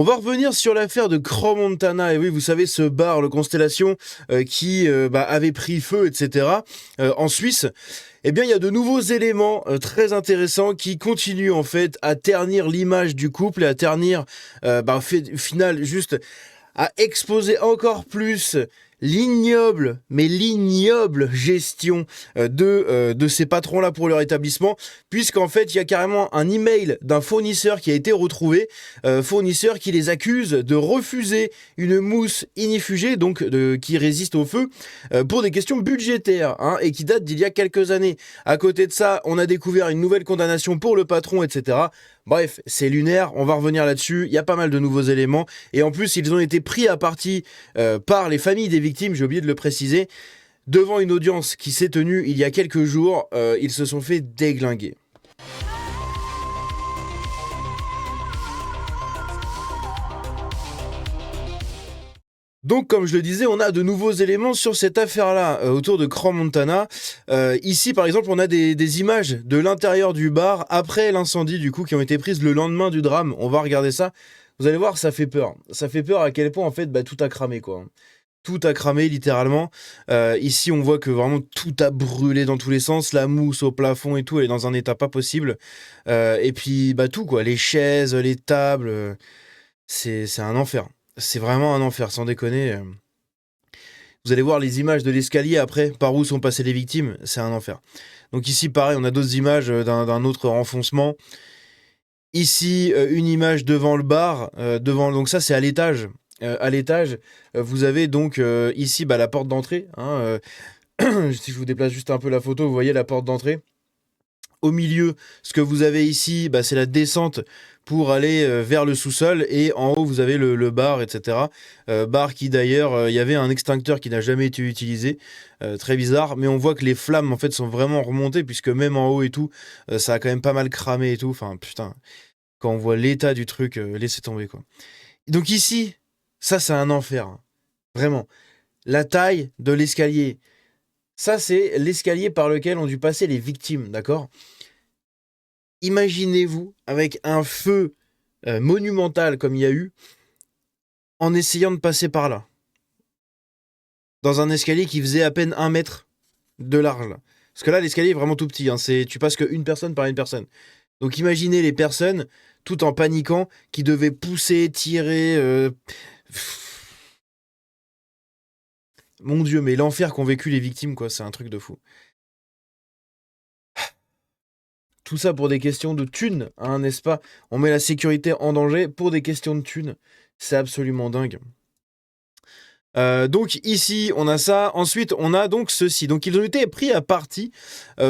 On va revenir sur l'affaire de Crans-Montana. Et oui, vous savez, ce bar, le Constellation, qui avait pris feu, etc. En Suisse. Eh bien, il y a de nouveaux éléments très intéressants qui continuent en fait à ternir l'image du couple et à ternir, au final, juste à exposer encore plus l'ignoble gestion de ces patrons-là pour leur établissement, puisqu'en fait, il y a carrément un email d'un fournisseur qui a été retrouvé, fournisseur qui les accuse de refuser une mousse inifugée, donc qui résiste au feu, pour des questions budgétaires, et qui date d'il y a quelques années. À côté de ça, on a découvert une nouvelle condamnation pour le patron, etc. Bref, c'est lunaire, on va revenir là-dessus, il y a pas mal de nouveaux éléments, et en plus, ils ont été pris à partie par les familles des victimes, j'ai oublié de le préciser, devant une audience qui s'est tenue il y a quelques jours, ils se sont fait déglinguer. Donc, comme je le disais, on a de nouveaux éléments sur cette affaire-là, autour de Crans-Montana. Ici, par exemple, on a des images de l'intérieur du bar après l'incendie, du coup, qui ont été prises le lendemain du drame. On va regarder ça. Vous allez voir, ça fait peur. Ça fait peur à quel point, en fait, tout a cramé, quoi. Tout a cramé, littéralement. Ici, on voit que vraiment tout a brûlé dans tous les sens. La mousse au plafond et tout, elle est dans un état pas possible. Et puis, tout, quoi. Les chaises, les tables, c'est un enfer. C'est vraiment un enfer, sans déconner. Vous allez voir les images de l'escalier après, par où sont passées les victimes, c'est un enfer. Donc ici, pareil, on a d'autres images d'un autre renfoncement. Ici, une image devant le bar, donc ça c'est à l'étage. À l'étage, vous avez donc ici la porte d'entrée. Si je vous déplace juste un peu la photo, vous voyez la porte d'entrée. Au milieu, ce que vous avez ici, c'est la descente pour aller vers le sous-sol. Et en haut, vous avez le bar, etc. Bar qui d'ailleurs, il y avait un extincteur qui n'a jamais été utilisé. Très bizarre. Mais on voit que les flammes, en fait, sont vraiment remontées. Puisque même en haut et tout, ça a quand même pas mal cramé et tout. Enfin, putain, quand on voit l'état du truc, laissez tomber, quoi. Donc ici, ça, c'est un enfer. Vraiment. La taille de l'escalier. Ça, c'est l'escalier par lequel ont dû passer les victimes, d'accord ? Imaginez-vous avec un feu monumental comme il y a eu, en essayant de passer par là. Dans un escalier qui faisait à peine 1 mètre de large. Là. Parce que là, l'escalier est vraiment tout petit. Tu passes qu'une personne par une personne. Donc imaginez les personnes, tout en paniquant, qui devaient pousser, tirer... Mon Dieu, mais l'enfer qu'ont vécu les victimes, quoi, c'est un truc de fou. Tout ça pour des questions de thunes, n'est-ce pas ? On met la sécurité en danger pour des questions de thunes. C'est absolument dingue. Donc ici, on a ça. Ensuite, on a donc ceci. Donc ils ont été pris à partie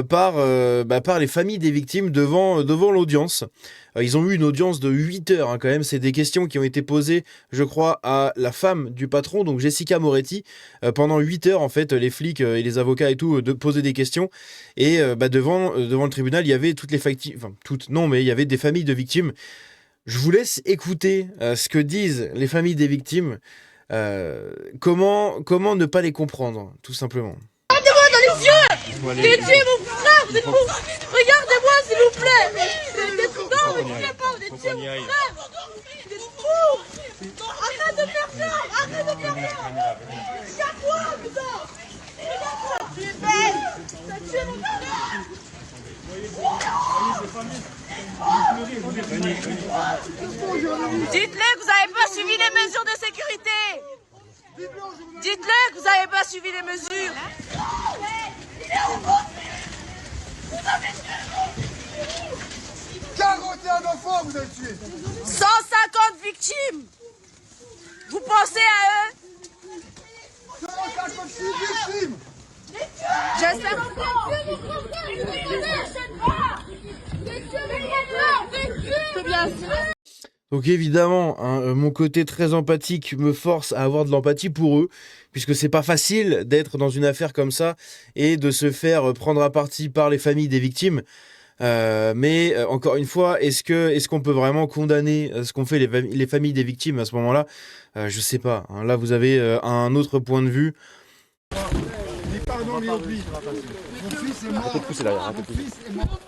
par les familles des victimes devant l'audience. Ils ont eu une audience de 8 heures quand même. C'est des questions qui ont été posées, je crois, à la femme du patron, donc Jessica Moretti. Pendant 8 heures, en fait, les flics et les avocats et tout posaient des questions. Et devant le tribunal, il y avait toutes les victimes. Enfin, toutes, non, mais il y avait des familles de victimes. Je vous laisse écouter ce que disent les familles des victimes. Comment ne pas les comprendre, tout simplement. Regardez-moi dans les yeux. J'ai tué mon frère, vous êtes fous. Regardez-moi s'il vous plaît. Vous êtes fous, vous ne tuez pas, vous êtes tué mon frère. Vous êtes fous. Arrête de faire ça, arrête de faire ça. Regarde-moi, putain. Regarde-moi, tu es belle. Tu as tué mon frère. Dites-le que vous n'avez pas suivi les mesures de sécurité. Dites-le que vous n'avez pas suivi les mesures. Il est où mon fils? Vous avez tué 41 enfants vous avez tués. 150 victimes. Vous pensez à eux? 156 victimes. J'espère que c'est bien sûr. Donc évidemment, mon côté très empathique me force à avoir de l'empathie pour eux, puisque c'est pas facile d'être dans une affaire comme ça et de se faire prendre à partie par les familles des victimes. Mais encore une fois, est-ce qu'on peut vraiment condamner ce qu'ont fait les familles des victimes à ce moment-là ? Je sais pas. Là, vous avez un autre point de vue. Mais pardon, mais oublie. Mon fils est mort. Mon fils est mort.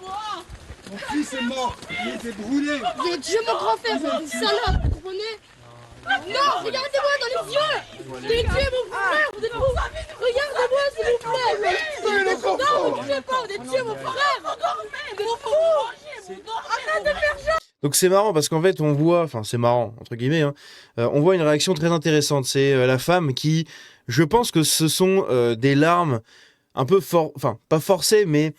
Mon fils est mort. Il était brûlé. J'ai tué mon grand-père, c'est une salope, vous comprenez? Regardez-moi dans les yeux. Vous allez tuer mon frère, vous êtes fous. Regardez-moi s'il vous plaît. Non, vous ne tuez pas, vous allez tuer mon frère. Vous êtes fous. Arrête de faire ça. Donc c'est marrant parce qu'en fait on voit, enfin c'est marrant entre guillemets, hein, on voit une réaction très intéressante. C'est la femme qui, je pense que ce sont des larmes un peu enfin pas forcées, mais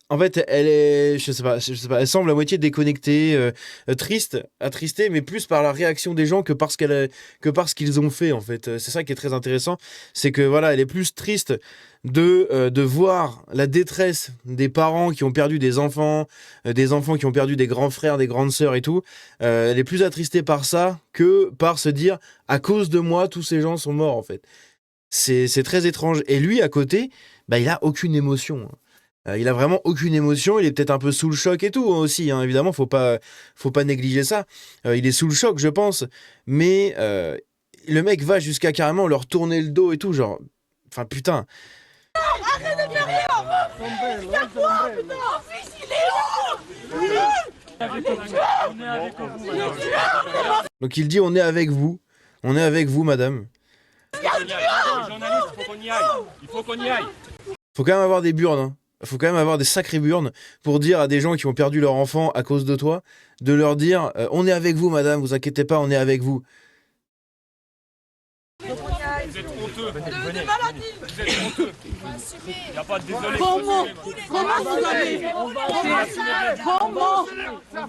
en fait elle est, je sais pas, elle semble à moitié déconnectée, triste, attristée, mais plus par la réaction des gens que par ce qu'ils ont fait en fait. C'est ça qui est très intéressant, c'est que voilà, elle est plus triste de voir la détresse des parents qui ont perdu des enfants qui ont perdu des grands frères, des grandes sœurs et tout. Elle est plus attristée par ça que par se dire à cause de moi tous ces gens sont morts en fait. C'est très étrange. Et lui à côté, bah il a aucune émotion. Il a vraiment aucune émotion. Il est peut-être un peu sous le choc et tout hein, aussi. Hein, évidemment, faut pas négliger ça. Il est sous le choc, je pense. Mais le mec va jusqu'à carrément leur tourner le dos et tout, genre. Enfin putain. Arrête de faire rien. Regarde-moi, putain. Mon fils, il est où? Donc il dit on est avec vous. On est avec vous, madame. Il faut qu'on y aille. Faut quand même avoir des burnes. Hein. Faut quand même avoir des sacrées burnes pour dire à des gens qui ont perdu leur enfant à cause de toi, de leur dire on est avec vous, madame, vous inquiétez pas, on est avec vous. Vous êtes honteux. De maladie. Vous êtes honteux. Il n'y a pas de désolé. Comment vous avez Comment On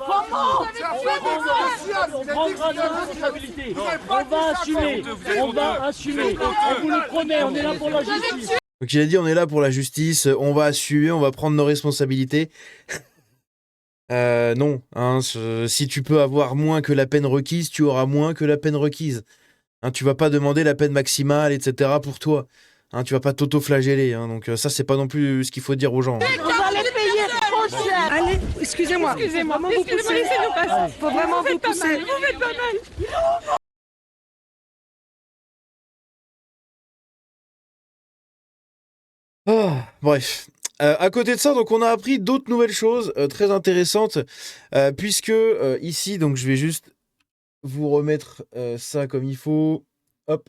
prendra nos responsabilités. On va assumer. On va assumer. On vous le promet, on est là pour la justice. Donc il a dit on est là pour la justice, on va assumer, on va prendre nos responsabilités. Non, hein, si tu peux avoir moins que la peine requise, tu auras moins que la peine requise. Hein, tu vas pas demander la peine maximale, etc. pour toi. Hein, tu vas pas t'auto-flageller. Hein, donc ça, c'est pas non plus ce qu'il faut dire aux gens. Hein. On va les payer trop cher. Allez, excusez-moi. Excusez-moi, laissez-nous passer. Faut vraiment vous pousser. Vous faites pas mal. Bref. À côté de ça, donc on a appris d'autres nouvelles choses très intéressantes, puisque ici, donc je vais juste vous remettre ça comme il faut. Hop.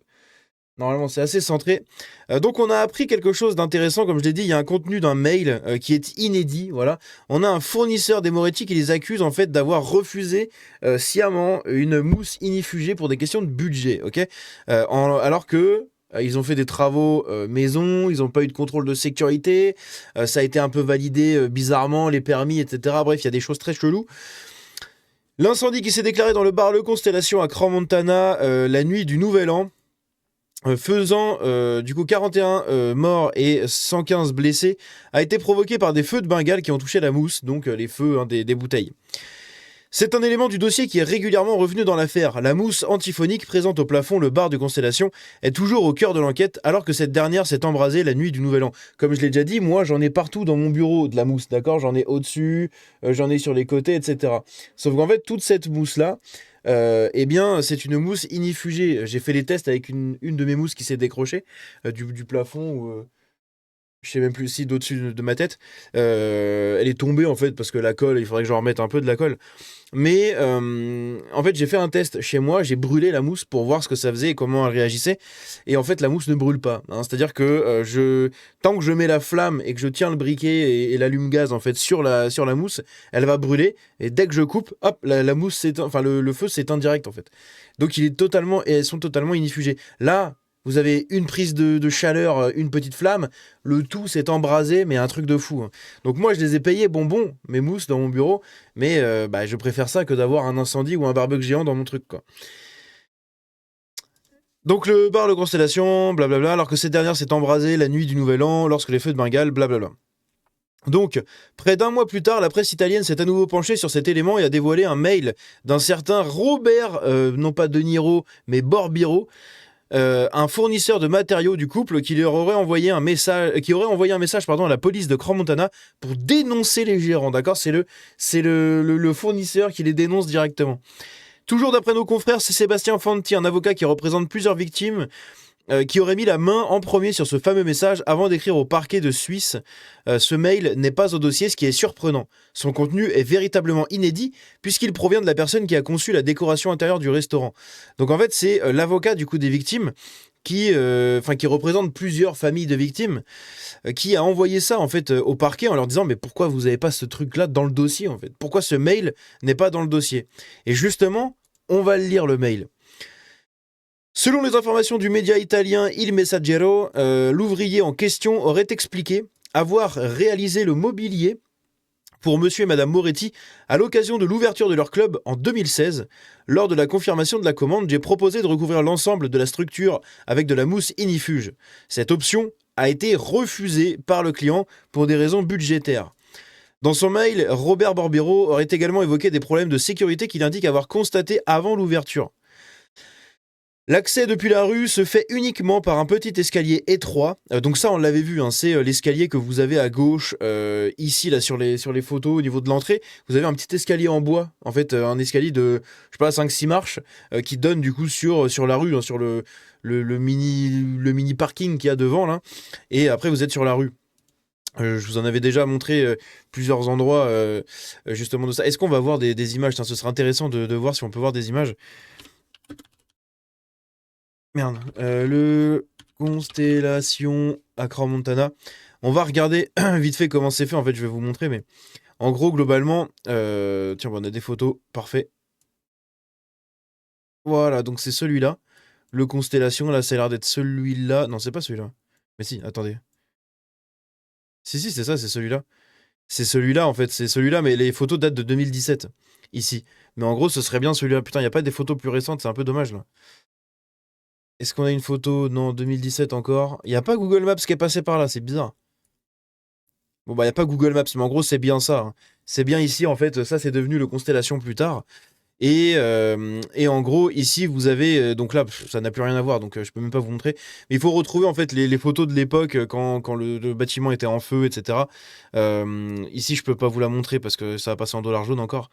Normalement, c'est assez centré. Donc, on a appris quelque chose d'intéressant. Comme je l'ai dit, il y a un contenu d'un mail qui est inédit. Voilà. On a un fournisseur des Moretti qui les accuse en fait d'avoir refusé sciemment une mousse inifugée pour des questions de budget. Ok. Alors que ils ont fait des travaux maison, ils n'ont pas eu de contrôle de sécurité, ça a été un peu validé bizarrement, les permis, etc. Bref, il y a des choses très cheloues. L'incendie qui s'est déclaré dans le bar Le Constellation à Crans-Montana la nuit du Nouvel An, faisant du coup 41 morts et 115 blessés, a été provoqué par des feux de Bengale qui ont touché la mousse, donc les feux des bouteilles. C'est un élément du dossier qui est régulièrement revenu dans l'affaire. La mousse antiphonique présente au plafond le bar de Constellation est toujours au cœur de l'enquête, alors que cette dernière s'est embrasée la nuit du Nouvel An. Comme je l'ai déjà dit, moi j'en ai partout dans mon bureau de la mousse, d'accord ? J'en ai au-dessus, j'en ai sur les côtés, etc. Sauf qu'en fait, toute cette mousse-là, eh bien, c'est une mousse inifugée. J'ai fait les tests avec une de mes mousses qui s'est décrochée du plafond ou... je sais même plus si d'au-dessus de ma tête. Elle est tombée en fait parce que la colle, il faudrait que je remette un peu de la colle. Mais en fait, j'ai fait un test chez moi, j'ai brûlé la mousse pour voir ce que ça faisait et comment elle réagissait. Et en fait, la mousse ne brûle pas. Hein. C'est-à-dire que tant que je mets la flamme et que je tiens le briquet et l'allume-gaz en fait sur la mousse, elle va brûler. Et dès que je coupe, hop, la mousse s'éteint, enfin le feu s'éteint direct en fait. Donc elles sont totalement inifugées. Là, vous avez une prise de chaleur, une petite flamme, le tout s'est embrasé, mais un truc de fou. Hein. Donc moi, je les ai payés bonbons, mes mousses dans mon bureau, mais je préfère ça que d'avoir un incendie ou un barbecue géant dans mon truc, quoi. Donc le bar de Constellation, blablabla, alors que cette dernière s'est embrasée la nuit du Nouvel An, lorsque les feux de Bengale, blablabla. Donc, près d'un mois plus tard, la presse italienne s'est à nouveau penchée sur cet élément et a dévoilé un mail d'un certain Robert, non pas De Niro, mais Borbiro, un fournisseur de matériaux du couple qui leur aurait envoyé un message, à la police de Crans-Montana pour dénoncer les gérants. D'accord, c'est le fournisseur qui les dénonce directement. Toujours d'après nos confrères, c'est Sébastien Fanti, un avocat qui représente plusieurs victimes, qui aurait mis la main en premier sur ce fameux message avant d'écrire au parquet de Suisse. Ce mail n'est pas au dossier, ce qui est surprenant. Son contenu est véritablement inédit puisqu'il provient de la personne qui a conçu la décoration intérieure du restaurant. Donc en fait, c'est l'avocat du coup des victimes qui représente plusieurs familles de victimes, qui a envoyé ça en fait au parquet en leur disant mais pourquoi vous n'avez pas ce truc-là dans le dossier en fait ? Pourquoi ce mail n'est pas dans le dossier ? Et justement, on va le lire le mail. Selon les informations du média italien Il Messaggero, l'ouvrier en question aurait expliqué avoir réalisé le mobilier pour monsieur et madame Moretti à l'occasion de l'ouverture de leur club en 2016. Lors de la confirmation de la commande, j'ai proposé de recouvrir l'ensemble de la structure avec de la mousse inifuge. Cette option a été refusée par le client pour des raisons budgétaires. Dans son mail, Robert Barbero aurait également évoqué des problèmes de sécurité qu'il indique avoir constatés avant l'ouverture. L'accès depuis la rue se fait uniquement par un petit escalier étroit. Donc ça, on l'avait vu, hein, c'est l'escalier que vous avez à gauche, ici, là, sur les photos, au niveau de l'entrée. Vous avez un petit escalier en bois, en fait, un escalier de, je sais pas, 5-6 marches, qui donne du coup sur la rue, hein, sur le mini parking qu'il y a devant, là. Et après, vous êtes sur la rue. Je vous en avais déjà montré plusieurs endroits, justement, de ça. Est-ce qu'on va voir des images ? Tiens, ce serait intéressant de voir si on peut voir des images. Merde, le Constellation à Crans-Montana. On va regarder vite fait comment c'est fait. En fait, je vais vous montrer, mais en gros, globalement, tiens, on a des photos, parfait. Voilà, donc c'est celui-là. Le Constellation, là, ça a l'air d'être celui-là. Non, c'est pas celui-là. Mais si, attendez. Si, c'est ça, c'est celui-là. C'est celui-là, en fait, c'est celui-là, mais les photos datent de 2017, ici. Mais en gros, ce serait bien celui-là. Putain, il n'y a pas des photos plus récentes, c'est un peu dommage, là. Est-ce qu'on a une photo ? Non, 2017 encore. Il n'y a pas Google Maps qui est passé par là, c'est bizarre. Bon, bah, il n'y a pas Google Maps, mais en gros, c'est bien ça, hein. C'est bien ici, en fait, ça, c'est devenu le Constellation plus tard. Et en gros, ici, vous avez... donc là, ça n'a plus rien à voir, donc je peux même pas vous montrer. Mais il faut retrouver, en fait, les photos de l'époque, quand le bâtiment était en feu, etc. Ici, je peux pas vous la montrer, parce que ça va passer en dollar jaune encore.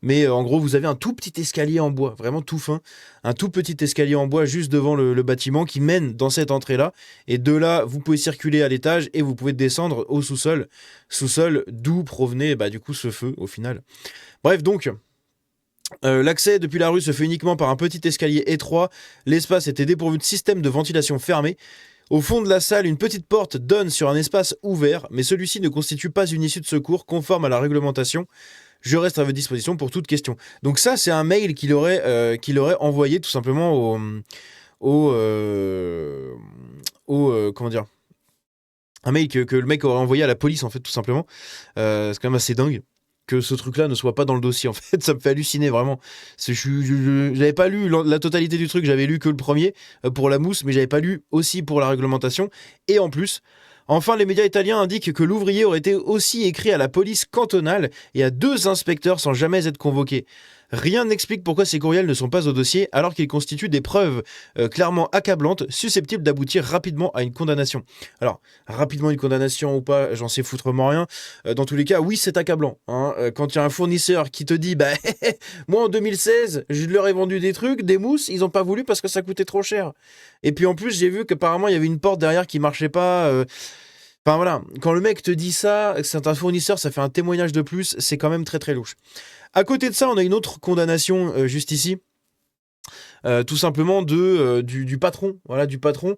Mais en gros, vous avez un tout petit escalier en bois, vraiment tout fin. Un tout petit escalier en bois juste devant le bâtiment qui mène dans cette entrée-là. Et de là, vous pouvez circuler à l'étage et vous pouvez descendre au sous-sol. Sous-sol d'où provenait, du coup, ce feu, au final. Bref, donc... l'accès depuis la rue se fait uniquement par un petit escalier étroit. L'espace était dépourvu de système de ventilation fermé. Au fond de la salle, une petite porte donne sur un espace ouvert, mais celui-ci ne constitue pas une issue de secours conforme à la réglementation. Je reste à votre disposition pour toute question. Donc ça, c'est un mail qu'il aurait envoyé tout simplement comment dire, un mail que le mec aurait envoyé à la police, en fait, tout simplement. C'est quand même assez dingue que ce truc-là ne soit pas dans le dossier, en fait. Ça me fait halluciner, vraiment. J'avais pas lu la totalité du truc, j'avais lu que le premier pour la mousse, mais j'avais pas lu aussi pour la réglementation. Et en plus, enfin, les médias italiens indiquent que l'ouvrier aurait été aussi écrit à la police cantonale et à 2 inspecteurs sans jamais être convoqué. Rien n'explique pourquoi ces courriels ne sont pas au dossier alors qu'ils constituent des preuves clairement accablantes, susceptibles d'aboutir rapidement à une condamnation. Alors, rapidement une condamnation ou pas, j'en sais foutrement rien. Dans tous les cas, oui, c'est accablant, hein. Quand il y a un fournisseur qui te dit moi en 2016, je leur ai vendu des trucs, des mousses, ils n'ont pas voulu parce que ça coûtait trop cher. Et puis en plus, j'ai vu qu'apparemment, il y avait une porte derrière qui marchait pas. Enfin voilà, quand le mec te dit ça, que c'est un fournisseur, ça fait un témoignage de plus, c'est quand même très très louche. À côté de ça, on a une autre condamnation juste ici, tout simplement du patron, voilà, du patron,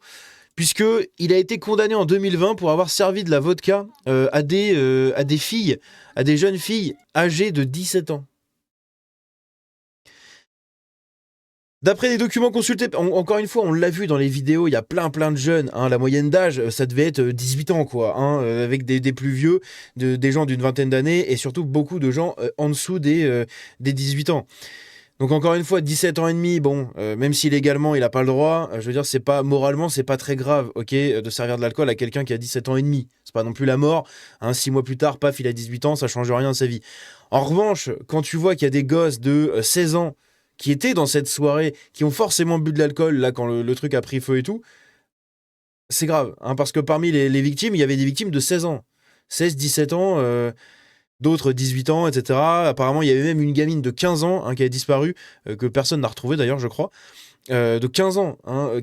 puisque il a été condamné en 2020 pour avoir servi de la vodka à des filles, à des jeunes filles âgées de 17 ans. D'après les documents consultés, encore une fois, on l'a vu dans les vidéos, il y a plein de jeunes, hein, la moyenne d'âge, ça devait être 18 ans, quoi, hein, avec des plus vieux, des gens d'une vingtaine d'années, et surtout beaucoup de gens en dessous des 18 ans. Donc encore une fois, 17 ans et demi, bon, même si légalement il n'a pas le droit, je veux dire, moralement, c'est pas très grave, ok, de servir de l'alcool à quelqu'un qui a 17 ans et demi. C'est pas non plus la mort, hein, 6 mois plus tard, paf, il a 18 ans, ça change rien à sa vie. En revanche, quand tu vois qu'il y a des gosses de 16 ans qui étaient dans cette soirée, qui ont forcément bu de l'alcool, là, quand le truc a pris feu et tout, c'est grave, hein, parce que parmi les victimes, il y avait des victimes de 16 ans. 16, 17 ans, d'autres 18 ans, etc. Apparemment, il y avait même une gamine de 15 ans qui a disparu, que personne n'a retrouvé d'ailleurs, je crois. De 15 ans.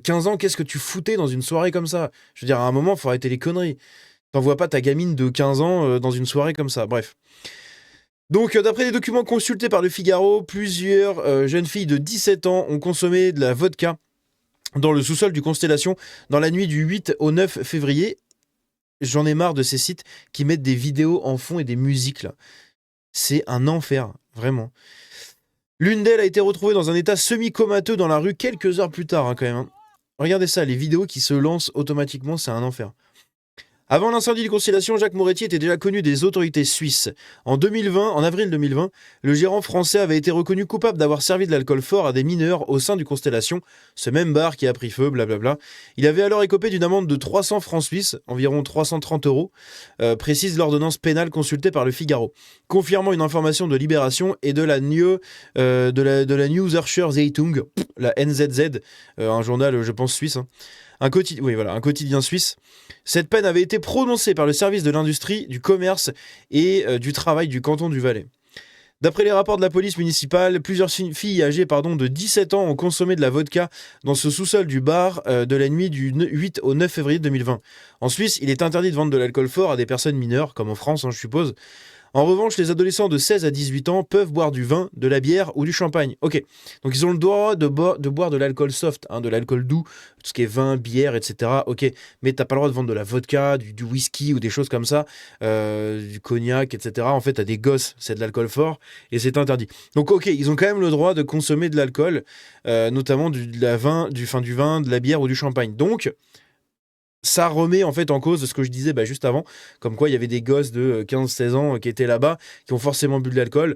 15 ans, qu'est-ce que tu foutais dans une soirée comme ça? Je veux dire, à un moment, il faut arrêter les conneries. T'envoies pas ta gamine de 15 ans dans une soirée comme ça. Bref. Donc, d'après les documents consultés par le Figaro, plusieurs jeunes filles de 17 ans ont consommé de la vodka dans le sous-sol du Constellation dans la nuit du 8 au 9 février. J'en ai marre de ces sites qui mettent des vidéos en fond et des musiques, là. C'est un enfer, vraiment. L'une d'elles a été retrouvée dans un état semi-comateux dans la rue quelques heures plus tard, quand même. Regardez ça, les vidéos qui se lancent automatiquement, c'est un enfer. Avant l'incendie du Constellation, Jacques Moretti était déjà connu des autorités suisses. En avril 2020, le gérant français avait été reconnu coupable d'avoir servi de l'alcool fort à des mineurs au sein du Constellation, ce même bar qui a pris feu, blablabla. Il avait alors écopé d'une amende de 300 francs suisses, environ 330 €, précise l'ordonnance pénale consultée par le Figaro, confirmant une information de Libération et de la Neusserscher Zeitung, la NZZ, un journal, je pense, suisse. Un quotidien suisse. Cette peine avait été prononcée par le service de l'industrie, du commerce et du travail du canton du Valais. D'après les rapports de la police municipale, plusieurs filles âgées de 17 ans ont consommé de la vodka dans ce sous-sol du bar de la nuit du 8 au 9 février 2020. En Suisse, il est interdit de vendre de l'alcool fort à des personnes mineures, comme en France, je suppose. En revanche, les adolescents de 16 à 18 ans peuvent boire du vin, de la bière ou du champagne. Ok, donc ils ont le droit de boire de l'alcool soft, de l'alcool doux, tout ce qui est vin, bière, etc. Ok, mais t'as pas le droit de vendre de la vodka, du whisky ou des choses comme ça, du cognac, etc. En fait, t'as des gosses, c'est de l'alcool fort et c'est interdit. Donc ok, ils ont quand même le droit de consommer de l'alcool, notamment du vin, de la bière ou du champagne. Donc ça remet en fait en cause ce que je disais juste avant, comme quoi il y avait des gosses de 15-16 ans qui étaient là-bas, qui ont forcément bu de l'alcool.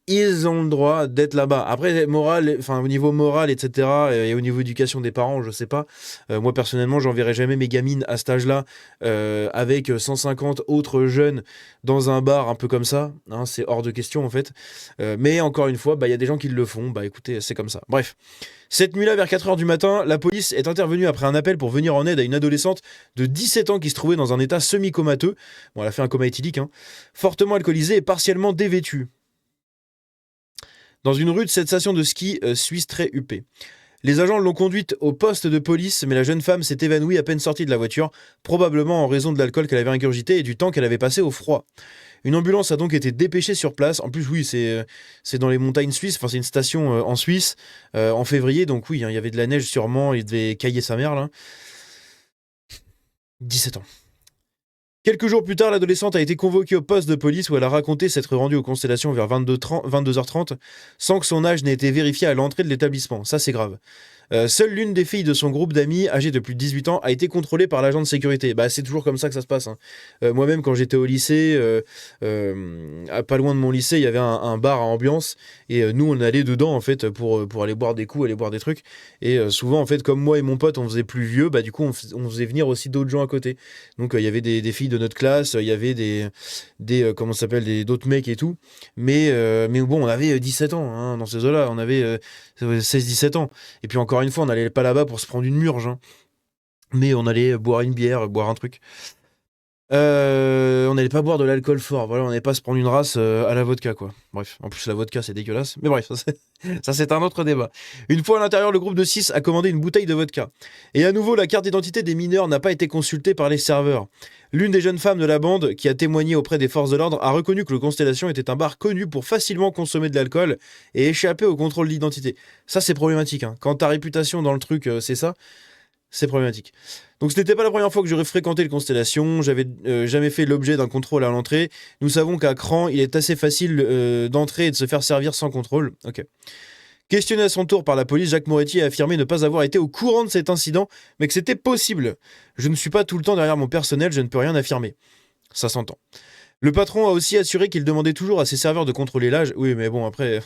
Ils ont le droit d'être là-bas. Après, au niveau moral, etc., et au niveau éducation des parents, je sais pas. Moi, personnellement, j'enverrai jamais mes gamines à cet âge-là avec 150 autres jeunes dans un bar un peu comme ça. C'est hors de question, en fait. Mais encore une fois, il y a des gens qui le font. Écoutez, c'est comme ça. Bref. Cette nuit-là, vers 4h du matin, la police est intervenue après un appel pour venir en aide à une adolescente de 17 ans qui se trouvait dans un état semi-comateux. Bon, elle a fait un coma éthylique, fortement alcoolisée et partiellement dévêtue, dans une rue de cette station de ski suisse très huppée. Les agents l'ont conduite au poste de police, mais la jeune femme s'est évanouie à peine sortie de la voiture, probablement en raison de l'alcool qu'elle avait ingurgité et du temps qu'elle avait passé au froid. Une ambulance a donc été dépêchée sur place. En plus, oui, c'est dans les montagnes suisses, c'est une station en Suisse, en février, donc oui, il y avait de la neige sûrement, il devait cailler sa mère, là. 17 ans. Quelques jours plus tard, l'adolescente a été convoquée au poste de police où elle a raconté s'être rendue aux Constellations vers 22h30 sans que son âge n'ait été vérifié à l'entrée de l'établissement. Ça, c'est grave. Seule l'une des filles de son groupe d'amis, âgée de plus de 18 ans, a été contrôlée par l'agent de sécurité. C'est toujours comme ça que ça se passe. Moi-même, quand j'étais au lycée, pas loin de mon lycée, il y avait un bar à ambiance. Et nous, on allait dedans, en fait, pour aller boire des coups, aller boire des trucs. Et souvent, en fait, comme moi et mon pote, on faisait plus vieux, du coup, on faisait venir aussi d'autres gens à côté. Donc, il y avait des filles de notre classe, il y avait d'autres mecs et tout. Mais bon, on avait 17 ans, dans ces eaux-là. On avait 16-17 ans. Et puis encore une fois, on n'allait pas là-bas pour se prendre une murge, mais on allait boire une bière, boire un truc. On n'allait pas boire de l'alcool fort, voilà, on n'allait pas se prendre une race à la vodka, quoi. Bref, en plus la vodka c'est dégueulasse, mais bref, ça c'est un autre débat. Une fois à l'intérieur, le groupe de 6 a commandé une bouteille de vodka. Et à nouveau, la carte d'identité des mineurs n'a pas été consultée par les serveurs. L'une des jeunes femmes de la bande, qui a témoigné auprès des forces de l'ordre, a reconnu que le Constellation était un bar connu pour facilement consommer de l'alcool et échapper au contrôle d'identité. Ça c'est problématique, quand ta réputation dans le truc c'est ça, c'est problématique. Donc ce n'était pas la première fois que j'aurais fréquenté le Constellation, j'avais jamais fait l'objet d'un contrôle à l'entrée. Nous savons qu'à Cran, il est assez facile d'entrer et de se faire servir sans contrôle. Ok. Questionné à son tour par la police, Jacques Moretti a affirmé ne pas avoir été au courant de cet incident, mais que c'était possible. Je ne suis pas tout le temps derrière mon personnel, je ne peux rien affirmer. Ça s'entend. Le patron a aussi assuré qu'il demandait toujours à ses serveurs de contrôler l'âge. Oui, mais bon, après,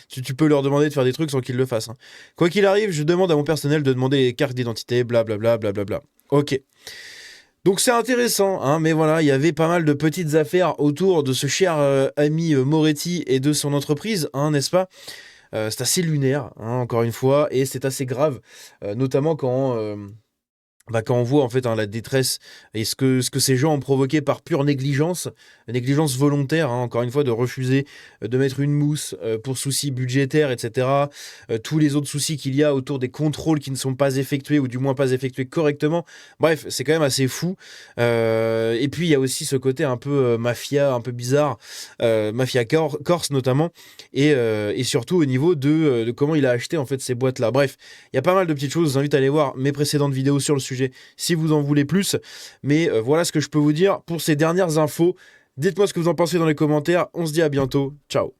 tu peux leur demander de faire des trucs sans qu'ils le fassent. Quoi qu'il arrive, je demande à mon personnel de demander les cartes d'identité, blablabla, blablabla. Ok. Donc c'est intéressant, mais voilà, il y avait pas mal de petites affaires autour de ce cher ami Moretti et de son entreprise, n'est-ce pas ? C'est assez lunaire, encore une fois, et c'est assez grave, notamment quand bah, quand on voit en fait la détresse et ce que ces gens ont provoqué par pure négligence volontaire, hein, encore une fois, de refuser de mettre une mousse pour soucis budgétaires, etc. Tous les autres soucis qu'il y a autour des contrôles qui ne sont pas effectués ou du moins pas effectués correctement. Bref, c'est quand même assez fou. Et puis il y a aussi ce côté un peu mafia, un peu bizarre, mafia corse notamment, et surtout au niveau de comment il a acheté en fait ces boîtes-là. Bref, il y a pas mal de petites choses. Je vous invite à aller voir mes précédentes vidéos sur le sujet si vous en voulez plus, mais voilà ce que je peux vous dire pour ces dernières infos. Dites-moi ce que vous en pensez dans les commentaires, on se dit à bientôt, ciao.